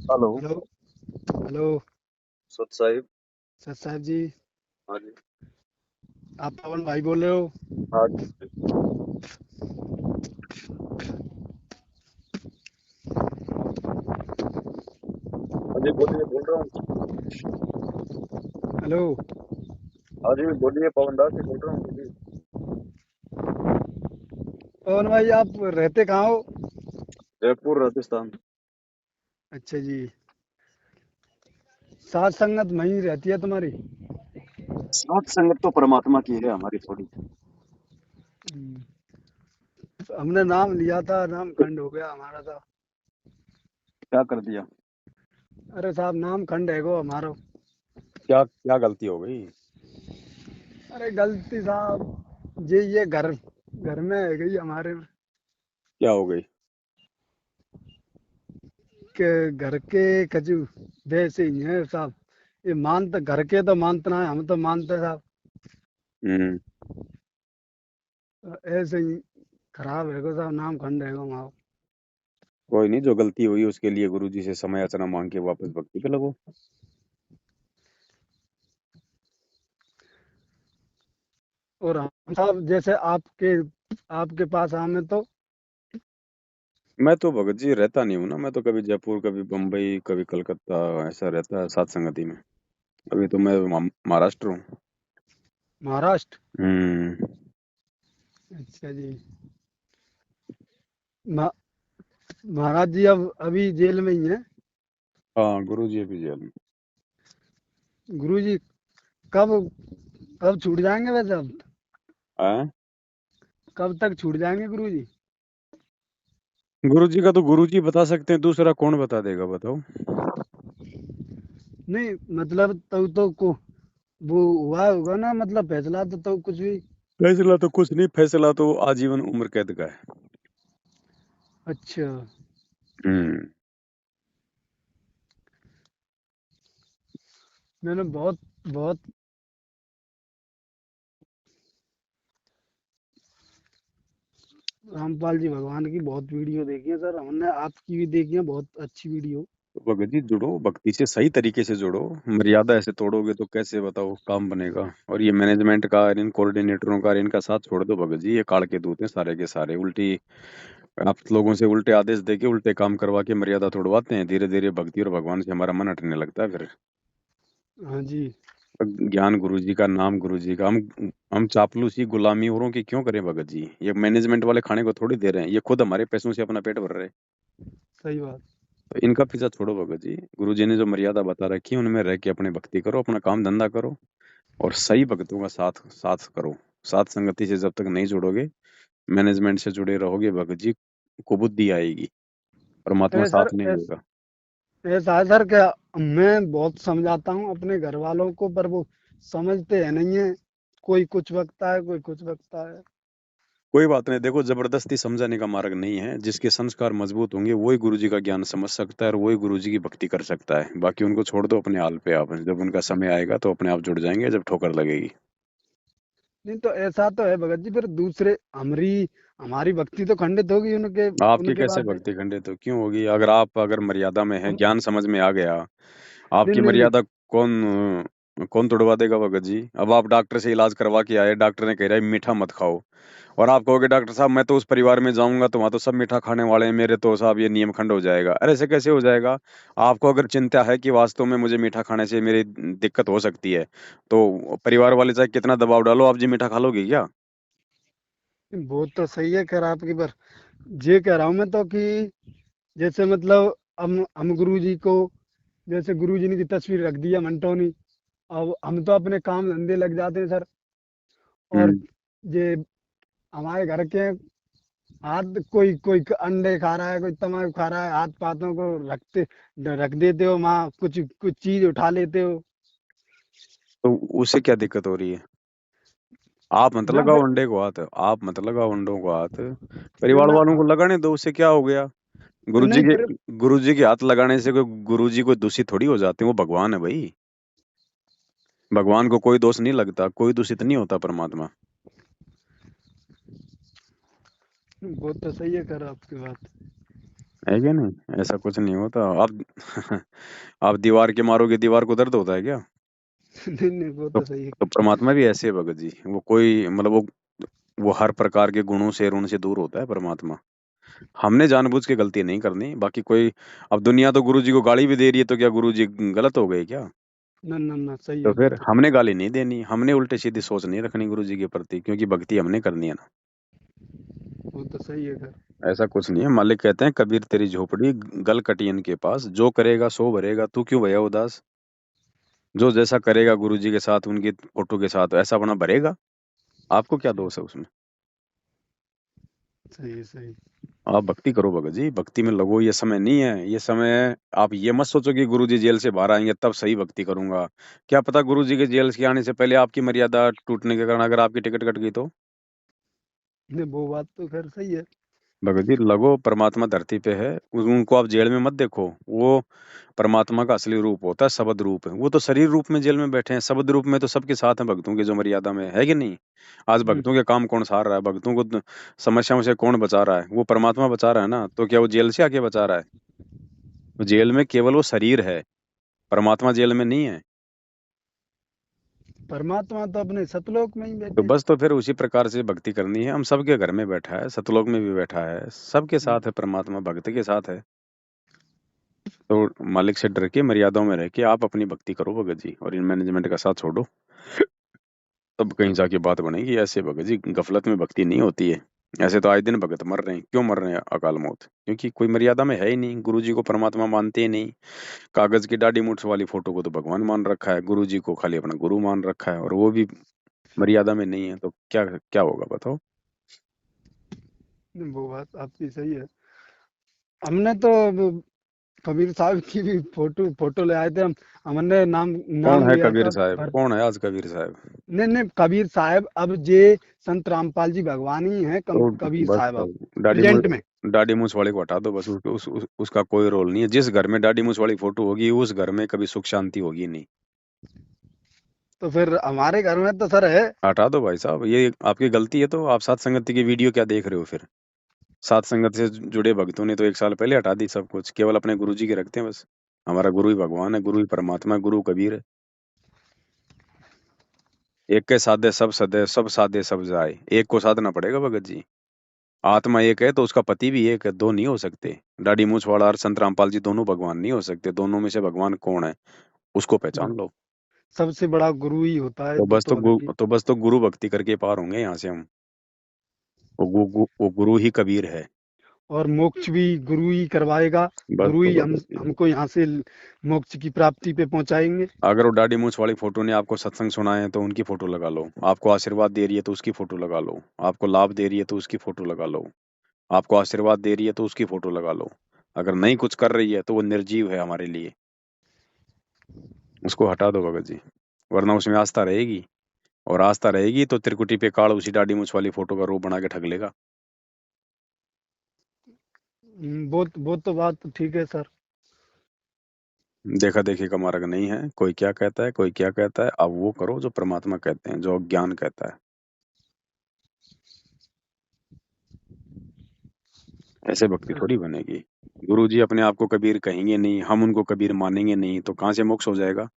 Hello. Hello. Hello. सत Sahib. Sir साहब जी। हाँ जी। आप पवन भाई बोल रहे हो? हाँ जी। हाँ जी, बोलिए, बोल रहा हूँ। हेलो। हाँ जी, बोलिए, पवन दास जी बोल रहा हूँ, बोलिए। पवन भाई आप रहते कहाँ हो? जयपुर, राजस्थान। अच्छा जी। साथ संगत वहीं रहती है तुम्हारी? सात संगत तो परमात्मा की है, हमारी थोड़ी। हम्म, हमने नाम लिया था, नाम खंड हो गया हमारा था। क्या कर दिया? अरे साहब नाम खंड है गो हमारा। क्या क्या गलती हो गई? अरे गलती साहब ये घर घर में है गई हमारे में। क्या हो गई? के घर के कजू वैसे ही है साहब। ये मानते घर के तो मानते ना हम तो मानते साहब। हम्म। ऐसे ही खराब है गो साहब, नाम खंड है गो हमारा। कोई नहीं, जो गलती हुई उसके लिए गुरु जी से समय याचना मांग के वापस भक्ति पे लगो। और हम साहब जैसे आपके आपके पास हमें तो। मैं तो भगत जी रहता नहीं हूँ ना, मैं तो कभी जयपुर, कभी बम्बई, कभी कलकत्ता, ऐसा रहता है सात संगति में। अभी तो मैं महाराष्ट्र हूँ। महाराष्ट्र। हम्म। अच्छा जी। मा- महाराज जी अब अभी जेल में ही हैं? हाँ, गुरु जी अभी जेल में। गुरु जी कब कब छूट जाएंगे वैसे अब? हाँ? कब तक छूट जाएंगे गुरु जी? गुरु जी का तो गुरु जी बता सकते हैं, दूसरा कौन बता देगा, बताओ। नहीं मतलब तो को वो हुआ होगा ना, मतलब फैसला तो कुछ भी। फैसला तो कुछ नहीं, फैसला तो आजीवन उम्र कैद का है। अच्छा। हम्म। मैंने बहुत बहुत रामपाल जी भगवान की बहुत वीडियो देखी है सर, हमने आपकी भी देखी है, बहुत अच्छी वीडियो। तो भगत जी जुड़ो, भक्ति से सही तरीके से जुड़ो। मर्यादा ऐसे तोड़ोगे तो कैसे बताओ काम बनेगा? और ये मैनेजमेंट का और इन कोऑर्डिनेटरों का और इनका साथ छोड़ दो भगत जी, ये काल के दूत हैं सारे के सारे। उल्टी आप लोगों से उल्टे आदेश देके उल्टे काम करवा के मर्यादा तोड़वाते हैं। धीरे धीरे भक्ति और भगवान से हमारा मन हटने लगता है फिर। हाँ जी। ज्ञान गुरु जी का, नाम गुरु जी का। हम चापलूसी गुलामी औरों की क्यों करें भगत जी? ये मैनेजमेंट वाले खाने को थोड़ी दे रहे हैं, ये खुद हमारे पैसों से अपना पेट भर रहे हैं। सही बात। तो इनका पीछा छोड़ो भगत जी। गुरु जी ने जो मर्यादा बता रखी है उनमें रह के अपने भक्ति करो, अपना काम धंधा करो। और सही भक्तों का साथ साथ करो। साथ संगति से जब तक नहीं जुड़ोगे, मैनेजमेंट से जुड़े रहोगे भगत जी, कुबुद्धि आएगी, परमात्मा ए सर साथ नहीं देगा। ऐसा है सर क्या? मैं बहुत समझाता हूँ अपने घर वालों को पर वो समझते हैं नहीं है। कोई कुछ बकता है, कोई कुछ बकता है। कोई बात नहीं, देखो जबरदस्ती समझाने का मार्ग नहीं है। जिसके संस्कार मजबूत होंगे वही गुरु जी का ज्ञान समझ सकता है और वही गुरु जी की भक्ति कर सकता है। बाकी उनको छोड़ दो अपने हाल पे। आप जब उनका समय आएगा तो अपने आप जुड़ जाएंगे जब ठोकर लगेगी। नहीं तो ऐसा तो है भगत जी, फिर दूसरे हमारी हमारी भक्ति तो खंडित होगी उनके आपकी उनके कैसे बाद भक्ति खंडित तो क्यों होगी? अगर आप अगर मर्यादा में है, हम। ज्ञान समझ में आ गया, नहीं आपकी नहीं नहीं। मर्यादा कौन तोड़वा देगा भगत जी? अब आप डॉक्टर से इलाज करवा के आए, डॉक्टर ने कह रहा है मीठा मत खाओ, और आप कहोगे डॉक्टर साहब मैं तो उस परिवार में जाऊंगा तो वहां तो सब मीठा खाने वाले हैं, मेरे तो साहब ये नियम खंड हो जाएगा। अरे ऐसे कैसे हो जाएगा? आपको अगर चिंता है कि वास्तव में मुझे मीठा खाने से मेरी दिक्कत हो सकती है, तो परिवार वाले चाहे कितना दबाव डालो, आप जी मीठा खा लोगे क्या? वो तो सही है खैर आपकी, पर ये कह रहा हूँ मैं तो कि जैसे मतलब हम गुरु जी को, जैसे गुरु जी ने की तस्वीर रख दी है मंटो ने। अब हम तो अपने काम धंधे लग जाते हैं सर। और हम्म। ये हमारे घर के हाथ कोई कोई अंडे खा रहा है, कोई तम्बाकू खा रहा है, हाथ पाथों को रख देते हो, वहाँ कुछ कुछ चीज उठा लेते हो। तो उससे क्या दिक्कत हो रही है? आप मत ना लगाओ फिर। अंडे को हाथ, आप मत लगाओ अंडों को हाथ। नहीं परिवार मैं वालों को लगाने दो, उससे क्या हो गया? गुरु जी नहीं के फिर। गुरु जी के हाथ लगाने से कोई गुरु जी कोई दूषित थोड़ी हो जाते हैं, वो भगवान है भाई। भगवान को कोई दोष नहीं लगता, कोई दूषित नहीं होता परमात्मा। वो तो सही है कर आपकी बात। है क्या नहीं? ऐसा कुछ नहीं होता। आप आप दीवार के मारोगे, दीवार को दर्द होता है क्या? नहीं नहीं, वो तो तो सही है। परमात्मा भी ऐसे है भगत जी, वो कोई मतलब वो हर प्रकार के गुणों से ऋण से दूर होता है परमात्मा। हमने जानबूझ के गलती नहीं करनी, बाकी कोई। अब दुनिया तो गुरु जी को गाली भी दे रही है, तो क्या गुरु जी गलत हो गए क्या? ना ना ना, सही तो है फिर बिल्कुल। हमने गाली नहीं देनी, हमने उल्टे सीधी सोच नहीं रखनी गुरु जी के प्रति, क्योंकि भक्ति हमने करनी है ना। वो तो सही है सर। ऐसा कुछ नहीं है। मालिक कहते हैं, कबीर तेरी झोपड़ी गल कटियन के पास, जो करेगा सो भरेगा, तू क्यों भया उदास। जो जैसा करेगा गुरु जी के साथ, उनकी फोटो के साथ, ऐसा अपना भरेगा। आपको क्या दोष है उसमें? सही है सही। आप भक्ति करो भगत जी, भक्ति में लगो। ये समय नहीं है, ये समय। आप ये मत सोचो कि गुरु जी जेल से बाहर आएंगे तब सही भक्ति करूंगा। क्या पता गुरु जी के जेल के आने से पहले आपकी मर्यादा टूटने के कारण अगर आपकी टिकट कट गई तो। नहीं, वो बात तो खैर सही है। भगत जी लगो, परमात्मा धरती पे है। उनको आप जेल में मत देखो। वो परमात्मा का असली रूप होता है, शब्द रूप है। वो तो शरीर रूप में जेल में बैठे हैं, शब्द रूप में तो सबके साथ हैं भक्तों के, जो मर्यादा में है कि नहीं। आज भक्तों हम्म। के काम कौन सहार रहा है, भक्तों को समस्याओं से कौन बचा रहा है? वो परमात्मा बचा रहा है ना। तो क्या वो जेल से आके बचा रहा है? वो जेल में केवल वो शरीर है, परमात्मा जेल में नहीं है। परमात्मा तो अपने सतलोक में ही तो बैठे हैं। बस, तो फिर उसी प्रकार से भक्ति करनी है। हम सबके घर में बैठा है, सतलोक में भी बैठा है, सबके साथ है परमात्मा, भक्त के साथ है। तो मालिक से डर के, मर्यादाओं में रह के आप अपनी भक्ति करो भगत जी, और इन मैनेजमेंट का साथ छोड़ो। तब कहीं जाके बात बनेगी। ऐसे भगत जी गफलत में भक्ति नहीं होती है। ऐसे तो आए दिन भगत मर रहे हैं। क्यों मर रहे हैं अकाल मौत? क्योंकि कोई मर्यादा में है ही नहीं, गुरु जी को परमात्मा मानते ही नहीं। कागज की दाढ़ी मूछ वाली फोटो को तो भगवान मान रखा है, गुरु जी को खाली अपना गुरु मान रखा है, और वो भी मर्यादा में नहीं है। तो क्या क्या होगा बताओ? नहीं, वो बात आपकी सही है। हमने तो वो कबीर साहब की भी फोटो फोटो ले आए थे हम। हमने नाम कौन नाम है लिया कबीर था साहब? भरत। कौन है आज कबीर साहब? नहीं नहीं, कबीर साहब अब जे संत रामपाल जी भगवान ही हैं। तो कबीर बस, साहब अब दाढ़ी मूछ, प्रेजेंट में। दाढ़ी मूछ वाले को हटा दो बस। उसका कोई रोल नहीं है। जिस घर में दाढ़ी मूछ वाली फोटो होगी, उस घर में कभी सुख शांति होगी नहीं। तो फिर हमारे घर में तो सर है। हटा दो भाई साहब, ये आपकी गलती है। तो आप सात संगति की वीडियो क्या देख रहे हो फिर? सात संगत से जुड़े भक्तों ने तो एक साल पहले हटा दी सब कुछ, केवल अपने गुरु जी के रखते हैं बस। हमारा गुरु ही भगवान है, गुरु ही परमात्मा है, गुरु कबीर है। एक के साधे सब सदे, सब साधे सब जाए। एक को साधना पड़ेगा भगत जी। आत्मा एक है तो उसका पति भी एक है, दो नहीं हो सकते। दाढ़ी मूछ वाला और संत रामपाल जी दोनों भगवान नहीं हो सकते। दोनों में से भगवान कौन है, उसको पहचान लो। सबसे बड़ा गुरु ही होता है, तो वो बस तो अलग ही। तो बस तो गुरु भक्ति करके पार होंगे यहाँ से हम। वो गुरु ही कबीर है। और मोक्ष भी गुरु ही करवाएगा। बस गुरु तो ही भगत जी, हमको यहाँ से मोक्ष की प्राप्ति पे पहुंचाएंगे। अगर वो दाढ़ी मूछ वाली फोटो ने आपको सत्संग सुनाए तो उनकी फोटो लगा लो। आपको आशीर्वाद दे रही है तो उसकी फोटो लगा लो। आपको लाभ दे रही है तो उसकी फोटो लगा लो। आपको आशीर्वाद दे रही है तो उसकी फोटो लगा लो। अगर नहीं कुछ कर रही है तो वो निर्जीव है हमारे लिए। उसको हटा दो भगत जी, वरना उसमें आस्था रहेगी। और आस्था रहेगी तो त्रिकुटी पे काल उसी दाढ़ी मूछ वाली फोटो का रूप बना के ठग लेगा। वो तो बात ठीक है सर। देखा देखी का मार्ग नहीं है। कोई क्या कहता है, कोई क्या कहता है, अब वो करो जो परमात्मा कहते हैं, जो ज्ञान कहता है। ऐसे भक्ति सर, थोड़ी बनेगी। गुरु जी अपने आप को कबीर कहेंगे नहीं, हम उनको कबीर मानेंगे नहीं, तो कहाँ से मोक्ष हो जाएगा?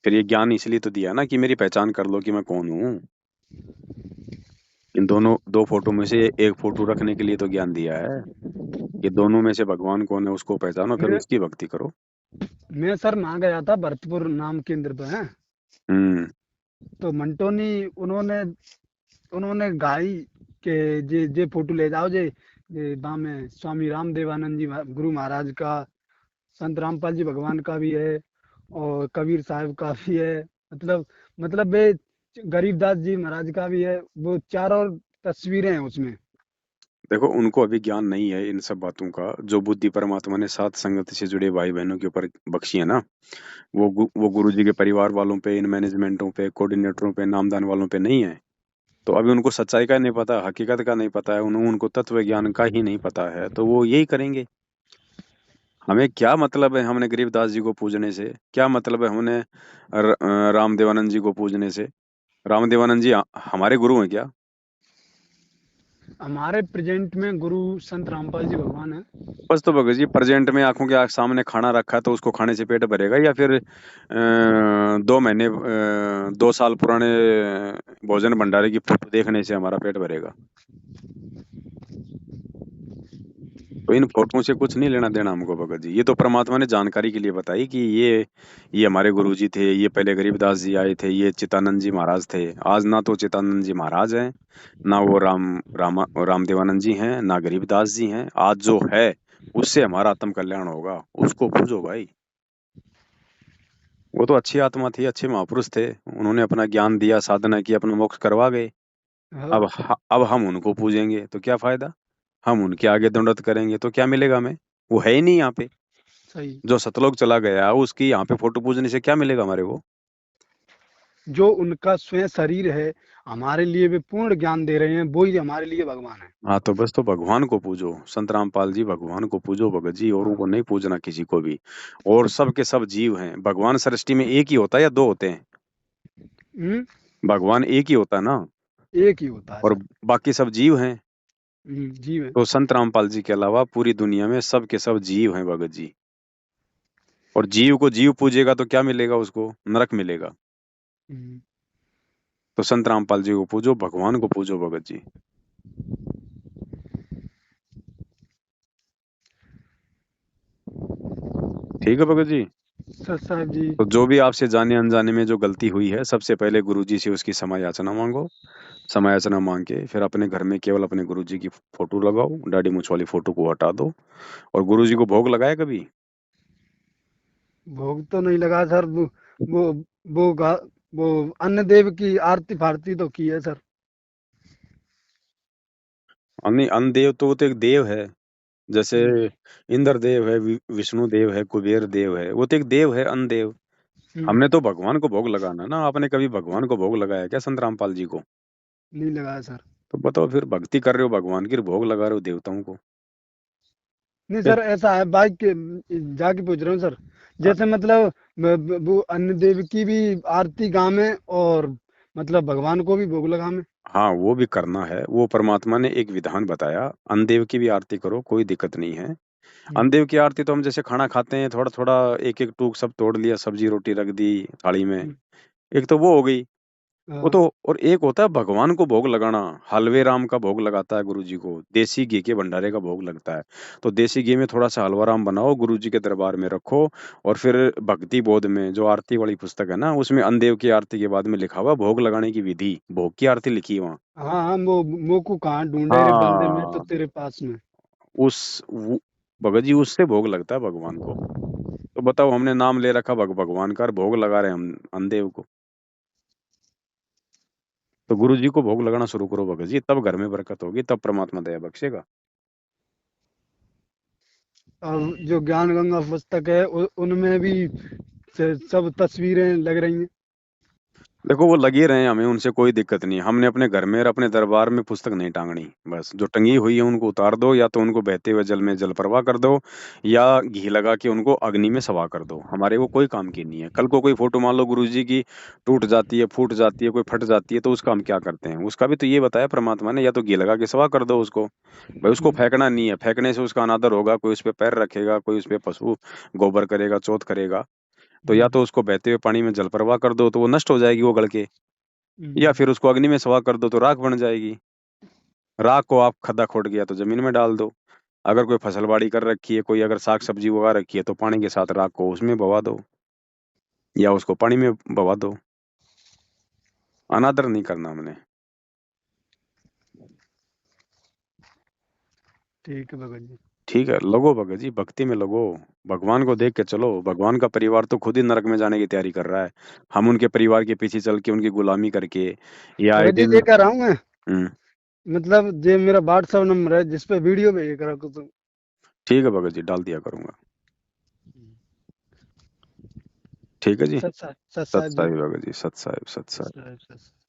फिर ये ज्ञान इसलिए तो दिया ना कि मेरी पहचान कर लो कि मैं कौन हूँ। इन दोनों दो फोटो में से एक फोटो रखने के लिए तो ज्ञान दिया है। ये दोनों में से भगवान कौन है उसको पहचानो, फिर मैं उसकी भक्ति करो। मैं सर ना गया था भरतपुर नाम केंद्र पे है। हम्म। तो मंटोनी उन्होंने उन्होंने गाई के जे जे फोटो ले जाओ जे बा में स्वामी रामदेवानंद जी गुरु महाराज का, संत रामपाल जी भगवान का भी है, और कबीर साहब का भी है। मतलब मतलब वे गरीबदास जी महाराज का भी है। वो चारों तस्वीरें हैं उसमें। देखो, उनको अभी ज्ञान नहीं है इन सब बातों का। जो बुद्धि परमात्मा ने सात संगत से जुड़े भाई बहनों के ऊपर बख्शी है ना, वो गुरु जी के परिवार वालों पे, इन मैनेजमेंटों पे, कोऑर्डिनेटरों पे, नामदान वालों पे नहीं है। तो अभी उनको सच्चाई का नहीं पता, हकीकत का नहीं पता है, उनको तत्व ज्ञान का ही नहीं पता है, तो वो यही करेंगे। हमें क्या मतलब है हमने गरीबदास जी को पूजने से? क्या मतलब है हमने रामदेवानंद जी को पूजने से? रामदेवानंद जी हमारे गुरु हैं क्या? हमारे प्रेजेंट में गुरु संत रामपाल जी भगवान है। बस तो भगत जी प्रेजेंट में आंखों के सामने खाना रखा है तो उसको खाने से पेट भरेगा, या फिर 2 महीने 2 साल पुराने भोजन भंडारे की फोटो देखने से हमारा पेट भरेगा? तो इन फोटों से कुछ नहीं लेना देना हमको भगत जी। ये तो परमात्मा ने जानकारी के लिए बताई कि ये हमारे गुरुजी थे, ये पहले गरीबदास जी आए थे, ये चित्तानंद जी महाराज थे। आज ना तो चित्तानंद जी महाराज हैं, ना वो रामदेवानंद जी हैं, ना गरीबदास जी हैं। आज जो है उससे हमारा आत्म कल्याण होगा, उसको पूजो भाई। वो तो अच्छी आत्मा थी, अच्छे महापुरुष थे, उन्होंने अपना ज्ञान दिया, साधना की, अपना मोक्ष करवा गए। हाँ। अब हम उनको पूजेंगे तो क्या फायदा? हम उनके आगे दंडवत करेंगे तो क्या मिलेगा हमें? वो है ही नहीं यहाँ पे। सही। जो सतलोक चला गया उसकी यहाँ पे फोटो पूजने से क्या मिलेगा हमारे को? जो उनका स्वयं शरीर है, हमारे लिए वे पूर्ण ज्ञान दे रहे हैं, वो ही हमारे लिए भगवान है। हाँ तो बस तो भगवान को पूजो, संत रामपाल जी भगवान को पूजो भगत जी, औरों को हाँ। नहीं पूजना किसी को भी। और सब के सब जीव हैं, भगवान सृष्टि में एक ही होता है या दो होते हैं? हम्म। भगवान एक ही होता है ना, एक ही होता है और सर। बाकी सब जीव हैं। जीव है। तो संत रामपाल जी के अलावा पूरी दुनिया में सब के सब जीव हैं भगत जी। और जीव को जीव पूजेगा तो क्या मिलेगा उसको? नरक मिलेगा। हम्म। तो संत रामपाल जी को पूजो, भगवान को पूजो भगत जी। ठीक है भगत जी। सर साहब जी। तो जो भी आपसे जाने अनजाने में जो गलती हुई है, सबसे पहले गुरु जी से उसकी क्षमा याचना मांगो। क्षमा याचना मांग के फिर अपने घर में केवल अपने गुरु जी की फोटो लगाओ, दाढ़ी मूंछ वाली फोटो को हटा दो। और गुरु जी को भोग लगाया कभी? भोग तो नहीं लगा सर। वो वो गा, वो अन्य देव की आरती फारती तो की है सर। नहीं, अन्न देव तो वो तो एक देव है। जैसे हम्म। इंद्र देव है, विष्णु देव है, कुबेर देव है, वो तो एक देव है, अन्न देव। हम्म। हमने तो भगवान को भोग लगाना ना। आपने कभी भगवान को भोग लगाया क्या, संत रामपाल जी को? नहीं लगाया सर। तो बताओ, फिर भक्ति कर रहे हो भगवान की, भोग लगा रहे हो देवताओं को? नहीं फिर सर, ऐसा है बाइक के जाके पूछ रहा हूँ सर। जैसे मतलब वो अन्य देव की भी आरती गाँव में, और मतलब भगवान को भी भोग लगा में। हाँ, वो भी करना है। वो परमात्मा ने एक विधान बताया, अनदेव की भी आरती करो, कोई दिक्कत नहीं है। हम्म। अनदेव की आरती तो हम जैसे खाना खाते हैं, थोड़ा थोड़ा एक एक टूक सब तोड़ लिया, सब्जी रोटी रख दी थाली में, हम्म। एक तो वो हो गई। वो हाँ। तो, और एक होता है भगवान को भोग लगाना। हलवे राम का भोग लगाता है गुरु जी को, देसी घी के भंडारे का भोग लगता है। तो देसी घी में थोड़ा सा हलवा राम बनाओ, गुरु जी के दरबार में रखो। और फिर भक्ति बोध में जो आरती वाली पुस्तक है ना, उसमें अनदेव की आरती के बाद में लिखा हुआ भोग लगाने की विधि, भोग की आरती लिखी है वहाँ। हाँ हाँ, वो को कहाँ ढूंढे रे बंदे, मैं तो हाँ, तेरे पास में। उस भगत जी उससे भोग लगता है भगवान को। तो बताओ, हमने नाम ले रखा भगवान का और भोग लगा रहे हैं हम अनदेव को। तो गुरु जी को भोग लगाना शुरू करो भगत जी, तब घर में बरकत होगी, तब परमात्मा दया बख्शेगा। और जो ज्ञान गंगा पुस्तक है उनमें भी सब तस्वीरें लग रही हैं। देखो, वो लगे रहे, हमें उनसे कोई दिक्कत नहीं। हमने अपने घर में और अपने दरबार में पुस्तक नहीं टांगनी। बस जो टंगी हुई है उनको उतार दो, या तो उनको बहते हुए जल में जल प्रवाह कर दो, या घी लगा के उनको अग्नि में सवा कर दो। हमारे वो कोई काम की नहीं है। कल को कोई फोटो मान लो गुरु जी की टूट जाती है, फूट जाती है, कोई फट जाती है, तो उसका हम क्या करते हैं? उसका भी तो ये बताया परमात्मा ने, या तो घी लगा के सवा कर दो उसको। भाई उसको हम्म। फेंकना नहीं है, फेंकने से उसका अनादर होगा, कोई उस पर पैर रखेगा, कोई उस पर पशु गोबर करेगा, चौथ करेगा। तो या हम्म। तो उसको बहते हुए पानी में जल प्रवाह कर दो तो वो नष्ट हो जाएगी वो गल के, या हम्म। फिर उसको अग्नि में सवा कर दो तो राख बन जाएगी। राख को आप खड्डा खोद गया तो जमीन में डाल दो। अगर कोई फसलबाड़ी कर रखी है, कोई अगर साग सब्जी उगा रखी है, तो पानी के साथ राख को उसमें बवा दो, या उसको पानी में बवा दो। अनादर नहीं करना हमने। ठीक है भगत जी। ठीक है, लगो भगत जी, भक्ति में लगो। भगवान को देख के चलो। भगवान का परिवार तो खुद ही नरक में जाने की तैयारी कर रहा है। हम उनके परिवार के पीछे चल के उनकी गुलामी करके, या आए भगत जी दिन। ये कह रहा हूँ मैं, हम्म। मतलब जे मेरा व्हाट्सएप नंबर है जिस पे वीडियो भेज करा तो। ठीक है भगत जी, डाल दिया करूंगा। ठीक है जी। सत साहब, सत सत साहब जी। साहिब भगत जी, सत साहिब, सत सत साहिब। साहब, सत साहब।